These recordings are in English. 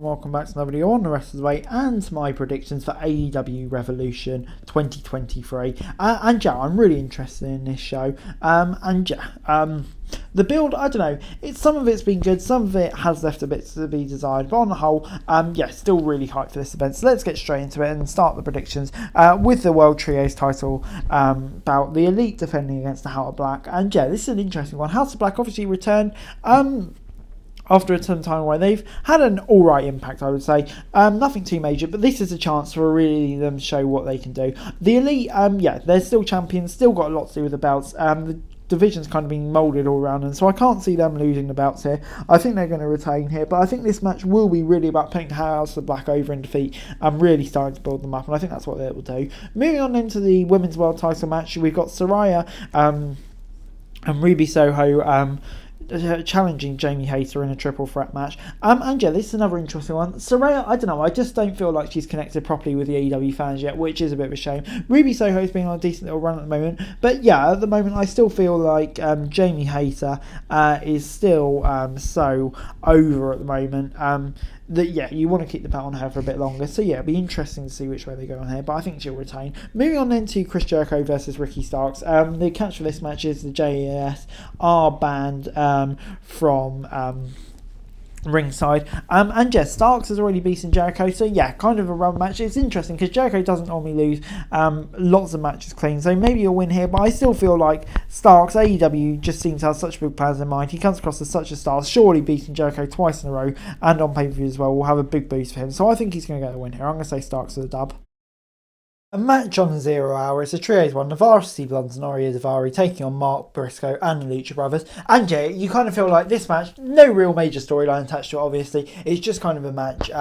Welcome back to another video on the rest of the way and my predictions for AEW Revolution 2023. And yeah, I'm really interested in this show. The build, I don't know, some of it's been good, some of it has left a bit to be desired, but on the whole, still really hyped for this event. So let's get straight into it and start the predictions with the World Trios title bout, the Elite defending against the House of Black. And yeah, this is an interesting one. House of Black obviously returned after a ton of time away. They've had an alright impact, I would say. Nothing too major, but this is a chance for really them to show what they can do. The Elite, they're still champions, still got a lot to do with the belts. The division's kind of been moulded all around, and so I can't see them losing the belts here. I think they're going to retain here, but I think this match will be really about putting House of Black over in defeat and really starting to build them up, and I think that's what they will do. Moving on into the Women's World title match, we've got Saraya and Ruby Soho challenging Jamie Hayter in a triple threat match. This is another interesting one. Saraya, I don't know, I just don't feel like she's connected properly with the AEW fans yet, which is a bit of a shame. Ruby Soho's been on a decent little run at the moment, but yeah, at the moment I still feel like Jamie Hayter is still so over at the moment. You want to keep the belt on her for a bit longer. So yeah, it'll be interesting to see which way they go on here, but I think she'll retain. Moving on then to Chris Jericho versus Ricky Starks. The catch for this match is the JAS are banned from ringside. Starks has already beaten Jericho, so yeah, kind of a run match. It's interesting because Jericho doesn't normally lose lots of matches clean, so maybe he'll win here, but I still feel like Starks, AEW just seems to have such big plans in mind. He comes across as such a star, surely beating Jericho twice in a row and on pay-per-view as well will have a big boost for him, so I think he's going to get the win here. I'm going to say Starks for the dub. A match on 0 Hour is a trios one. Navarro Steve Blondes and Oriya Daivari taking on Mark Briscoe and the Lucha Brothers. And yeah, you kind of feel like this match, no real major storyline attached to it, obviously. It's just kind of a match.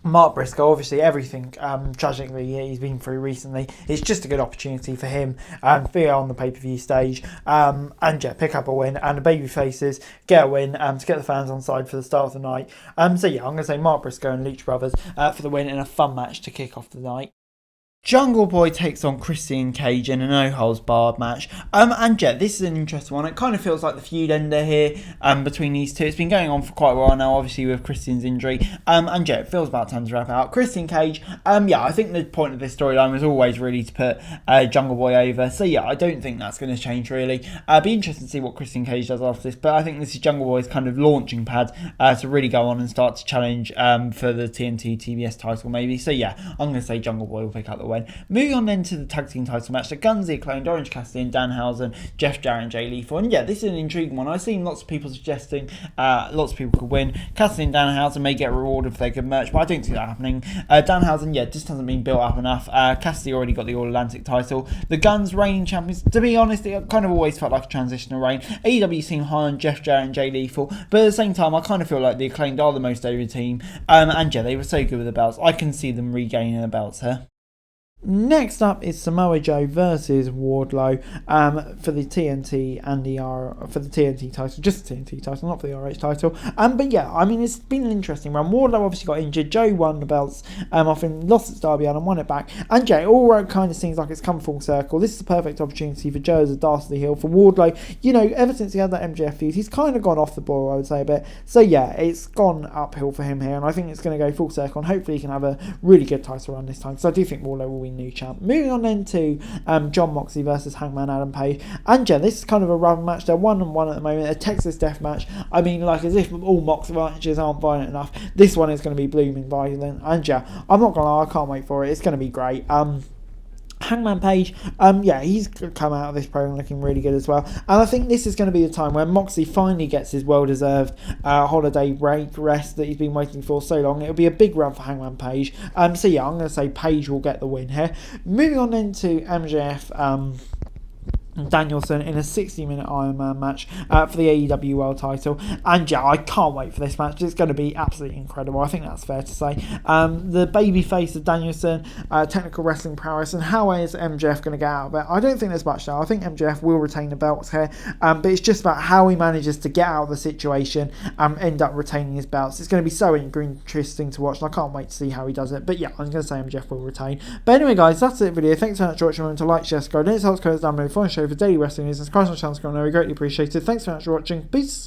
Mark Briscoe, obviously everything tragically he's been through recently, it's just a good opportunity for him to be on the pay-per-view stage pick up a win, and the baby faces get a win to get the fans on side for the start of the night. I'm going to say Mark Briscoe and Lucha Brothers for the win in a fun match to kick off the night. Jungle Boy takes on Christian Cage in a no-holds-barred match. This is an interesting one. It kind of feels like the feud ender here between these two. It's been going on for quite a while now, obviously, with Christian's injury. It feels about time to wrap it out. Christian Cage, I think the point of this storyline was always really to put Jungle Boy over. So, yeah, I don't think that's going to change, really. Be interesting to see what Christian Cage does after this. But I think this is Jungle Boy's kind of launching pad to really go on and start to challenge for the TNT TBS title, maybe. So, yeah, I'm going to say Jungle Boy will pick up the win. Moving on then to the tag team title match, the Guns, the Acclaimed, Orange Cassidy, Danhausen, Jeff Jarrett and Jay Lethal. And yeah, this is an intriguing one. I've seen lots of people suggesting lots of people could win. Cassidy and Danhausen may get rewarded for their good merch, but I don't see that happening. Danhausen, just hasn't been built up enough. Cassidy already got the All-Atlantic title. The Guns, reigning champions, to be honest, it kind of always felt like a transitional reign. AEW seem high on Jeff Jarrett and Jay Lethal, but at the same time, I kind of feel like the Acclaimed are the most over team. They were so good with the belts. I can see them regaining the belts here. Next up is Samoa Joe versus Wardlow for the TNT and for the TNT title, just the TNT title, not for the RH title. It's been an interesting run. Wardlow obviously got injured. Joe won the belts off him, lost at Derby and won it back. And it all kind of seems like it's come full circle. This is a perfect opportunity for Joe as a dastardly heel. For Wardlow, ever since he had that MJF feud, he's kind of gone off the boil, I would say a bit. So yeah, it's gone uphill for him here, and I think it's going to go full circle, and hopefully he can have a really good title run this time, because I do think Wardlow will win new champ. Moving on then to Jon Moxley versus Hangman Adam Page. This is kind of a run match. They're 1-1 at the moment. A Texas death match. As if all Moxley matches aren't violent enough, this one is going to be blooming violent. I'm not gonna lie, I can't wait for it. It's going to be great. Hangman Page, he's come out of this program looking really good as well. And I think this is going to be the time where Moxley finally gets his well-deserved holiday break rest that he's been waiting for so long. It'll be a big run for Hangman Page. I'm going to say Page will get the win here. Moving on then to MJF Danielson in a 60-minute Iron Man match for the AEW World title. And I can't wait for this match. It's going to be absolutely incredible. I think that's fair to say. The baby face of Danielson, technical wrestling prowess, and how is MJF going to get out of it? I don't think there's much now. I think MJF will retain the belts here, but it's just about how he manages to get out of the situation and end up retaining his belts. It's going to be so interesting to watch, and I can't wait to see how he does it. But yeah, I'm going to say MJF will retain. But anyway, guys, that's it for the video. Thanks so much for watching. Remember to like, share, subscribe, and it's helps comments down below for show for daily wrestling news and subscribe to my channel. I greatly appreciate it. Thanks so much for watching. Peace.